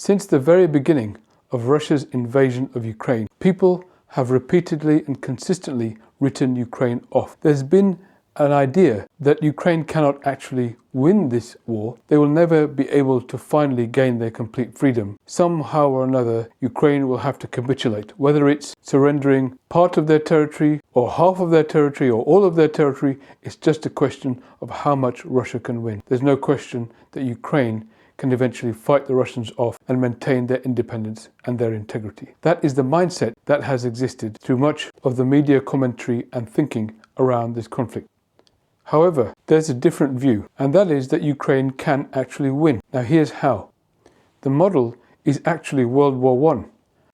Since the very beginning of Russia's invasion of Ukraine, people have repeatedly and consistently written Ukraine off. There's been an idea that Ukraine cannot actually win this war. They will never be able to finally gain their complete freedom. Somehow or another, Ukraine will have to capitulate, whether it's surrendering part of their territory or half of their territory or all of their territory. It's just a question of how much Russia can win. There's no question that Ukraine can eventually fight the Russians off and maintain their independence and their integrity. That is the mindset that has existed through much of the media commentary and thinking around this conflict. However, there's a different view, and that is that Ukraine can actually win. Now here's how. The model is actually World War I.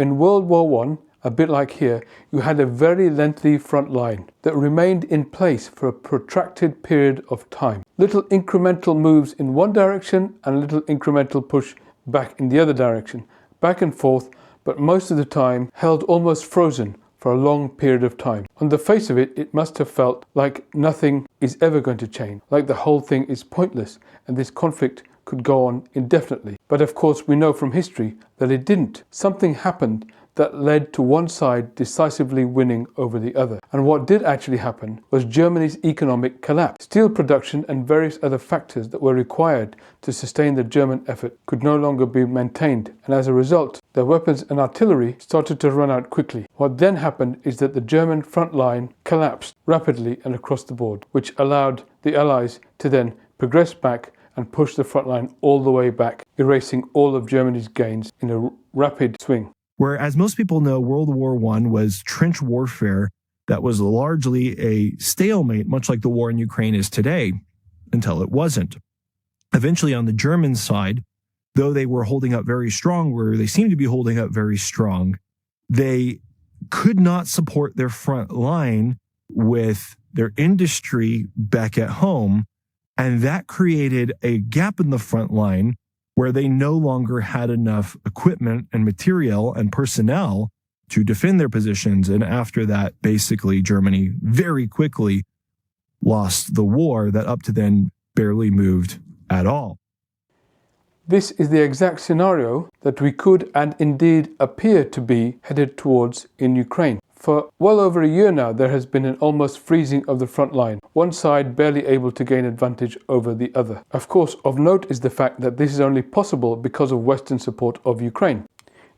In World War I, a bit like here, you had a very lengthy front line that remained in place for a protracted period of time. Little incremental moves in one direction and little incremental push back in the other direction, back and forth, but most of the time held almost frozen for a long period of time. On the face of it, it must have felt like nothing is ever going to change, like the whole thing is pointless and this conflict could go on indefinitely. But of course, we know from history that it didn't. Something happened that led to one side decisively winning over the other. And what did actually happen was Germany's economic collapse. Steel production and various other factors that were required to sustain the German effort could no longer be maintained, and as a result, their weapons and artillery started to run out quickly. What then happened is that the German front line collapsed rapidly and across the board, which allowed the Allies to then progress back and push the front line all the way back, erasing all of Germany's gains in a rapid swing. Where, as most people know, World War I was trench warfare that was largely a stalemate, much like the war in Ukraine is today, until it wasn't. Eventually, on the German side, though they were holding up very strong, where they seemed to be holding up very strong, they could not support their front line with their industry back at home, and that created a gap in the front line where they no longer had enough equipment and material and personnel to defend their positions. And after that, basically, Germany very quickly lost the war that up to then barely moved at all. This is the exact scenario that we could and indeed appear to be headed towards in Ukraine. For well over a year now, there has been an almost freezing of the front line, one side barely able to gain advantage over the other. Of course, of note is the fact that this is only possible because of Western support of Ukraine,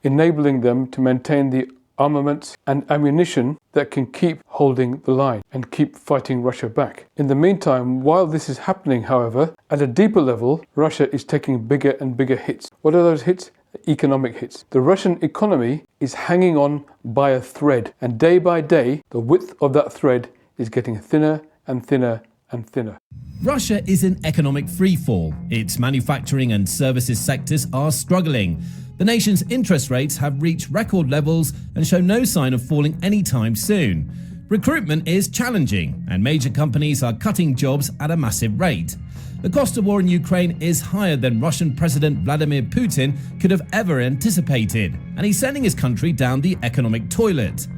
enabling them to maintain the armaments and ammunition that can keep holding the line and keep fighting Russia back. In the meantime, while this is happening, however, at a deeper level, Russia is taking bigger and bigger hits. What are those hits? Economic hits. The Russian economy is hanging on by a thread, and day by day, the width of that thread is getting thinner and thinner and thinner. Russia is in economic freefall. Its manufacturing and services sectors are struggling. The nation's interest rates have reached record levels and show no sign of falling anytime soon. Recruitment is challenging, and major companies are cutting jobs at a massive rate. The cost of war in Ukraine is higher than Russian President Vladimir Putin could have ever anticipated, and he's sending his country down the economic toilet.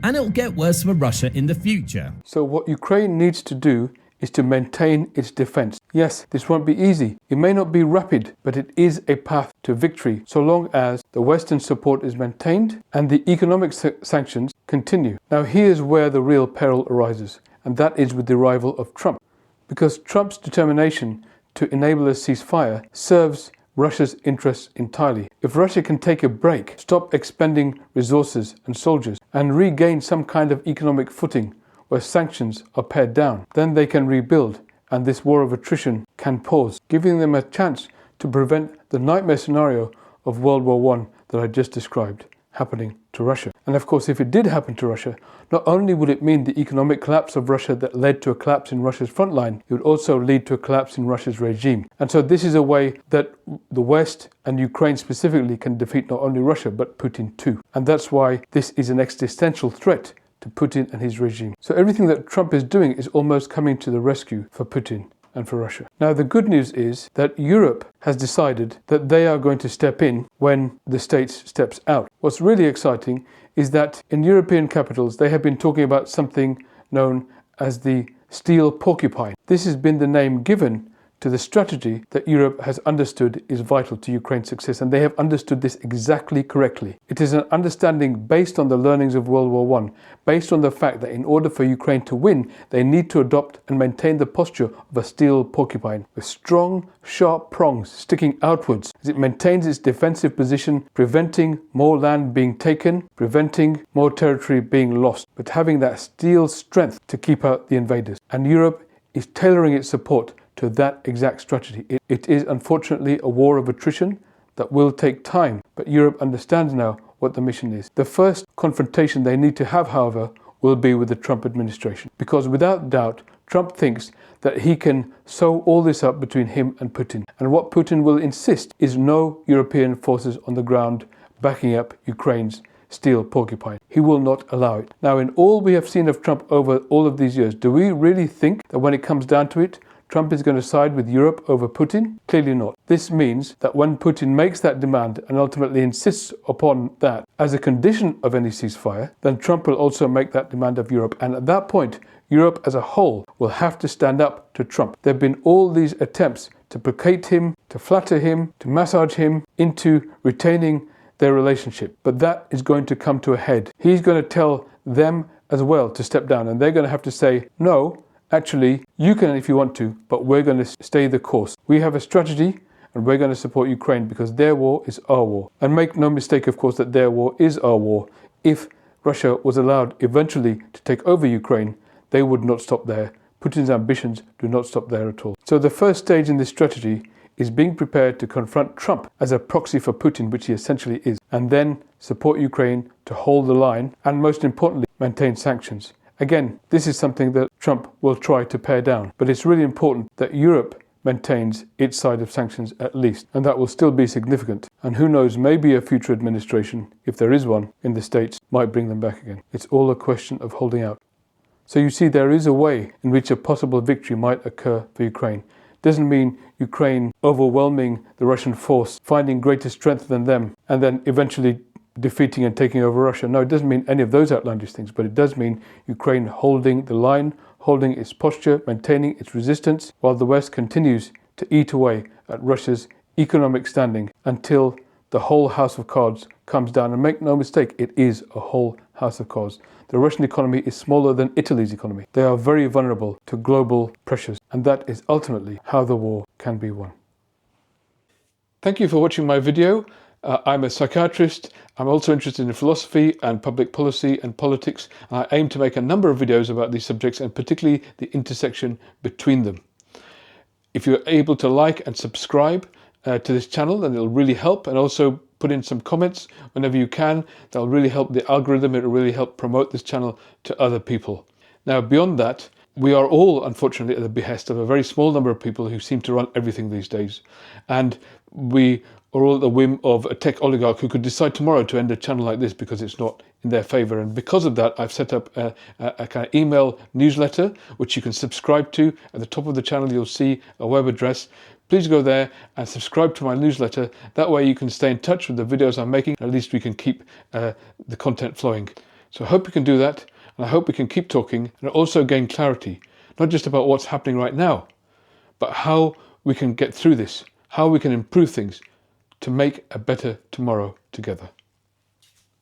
And it'll get worse for Russia in the future. So what Ukraine needs to do is to maintain its defense. Yes, this won't be easy. It may not be rapid, but it is a path to victory, so long as the Western support is maintained and the economic sanctions continue. Now here's where the real peril arises, and that is with the arrival of Trump. Because Trump's determination to enable a ceasefire serves Russia's interests entirely. If Russia can take a break, stop expending resources and soldiers, and regain some kind of economic footing where sanctions are pared down, then they can rebuild, and this war of attrition can pause, giving them a chance to prevent the nightmare scenario of World War I that I just described happening to Russia. And of course, if it did happen to Russia, not only would it mean the economic collapse of Russia that led to a collapse in Russia's front line, it would also lead to a collapse in Russia's regime. And so this is a way that the West and Ukraine specifically can defeat not only Russia, but Putin too. And that's why this is an existential threat to Putin and his regime. So everything that Trump is doing is almost coming to the rescue for Putin and for Russia. Now the good news is that Europe has decided that they are going to step in when the States steps out. What's really exciting is that in European capitals they have been talking about something known as the steel porcupine. This has been the name given to the strategy that Europe has understood is vital to Ukraine's success, and they have understood this exactly correctly. It is an understanding based on the learnings of World War I, based on the fact that in order for Ukraine to win, they need to adopt and maintain the posture of a steel porcupine, with strong, sharp prongs sticking outwards as it maintains its defensive position, preventing more land being taken, preventing more territory being lost, but having that steel strength to keep out the invaders. And Europe is tailoring its support to that exact strategy. It is unfortunately a war of attrition that will take time, but Europe understands now what the mission is. The first confrontation they need to have, however, will be with the Trump administration, because without doubt, Trump thinks that he can sew all this up between him and Putin. And what Putin will insist is no European forces on the ground backing up Ukraine's steel porcupine. He will not allow it. Now, in all we have seen of Trump over all of these years, do we really think that when it comes down to it, Trump is going to side with Europe over Putin? Clearly not. This means that when Putin makes that demand and ultimately insists upon that as a condition of any ceasefire, then Trump will also make that demand of Europe. And at that point, Europe as a whole will have to stand up to Trump. There have been all these attempts to placate him, to flatter him, to massage him into retaining their relationship. But that is going to come to a head. He's going to tell them as well to step down, and they're going to have to say, no, actually, you can if you want to, but we're going to stay the course. We have a strategy, and we're going to support Ukraine because their war is our war. And make no mistake, of course, that their war is our war. If Russia was allowed eventually to take over Ukraine, they would not stop there. Putin's ambitions do not stop there at all. So the first stage in this strategy is being prepared to confront Trump as a proxy for Putin, which he essentially is, and then support Ukraine to hold the line, and most importantly, maintain sanctions. Again, this is something that Trump will try to pare down, but it's really important that Europe maintains its side of sanctions at least, and that will still be significant. And who knows, maybe a future administration, if there is one in the States, might bring them back again. It's all a question of holding out. So you see, there is a way in which a possible victory might occur for Ukraine. Doesn't mean Ukraine overwhelming the Russian force, finding greater strength than them, and then eventually defeating and taking over Russia. No, it doesn't mean any of those outlandish things, but it does mean Ukraine holding the line, holding its posture, maintaining its resistance, while the West continues to eat away at Russia's economic standing until the whole house of cards comes down. And make no mistake, it is a whole house of cards. The Russian economy is smaller than Italy's economy. They are very vulnerable to global pressures, and that is ultimately how the war can be won. Thank you for watching my video. I'm a psychiatrist. I'm also interested in philosophy and public policy and politics, and I aim to make a number of videos about these subjects, and particularly the intersection between them. If you're able to like and subscribe to this channel, then it'll really help, and also put in some comments whenever you can. That'll really help the algorithm. It'll really help promote this channel to other people. Now, beyond that, we are all, unfortunately, at the behest of a very small number of people who seem to run everything these days. And we are all at the whim of a tech oligarch who could decide tomorrow to end a channel like this because it's not in their favor. And because of that, I've set up a kind of email newsletter, which you can subscribe to. At the top of the channel, you'll see a web address. Please go there and subscribe to my newsletter. That way you can stay in touch with the videos I'm making. At least we can keep the content flowing. So I hope you can do that, and I hope we can keep talking and also gain clarity, not just about what's happening right now, but how we can get through this, how we can improve things to make a better tomorrow together.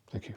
Thank you.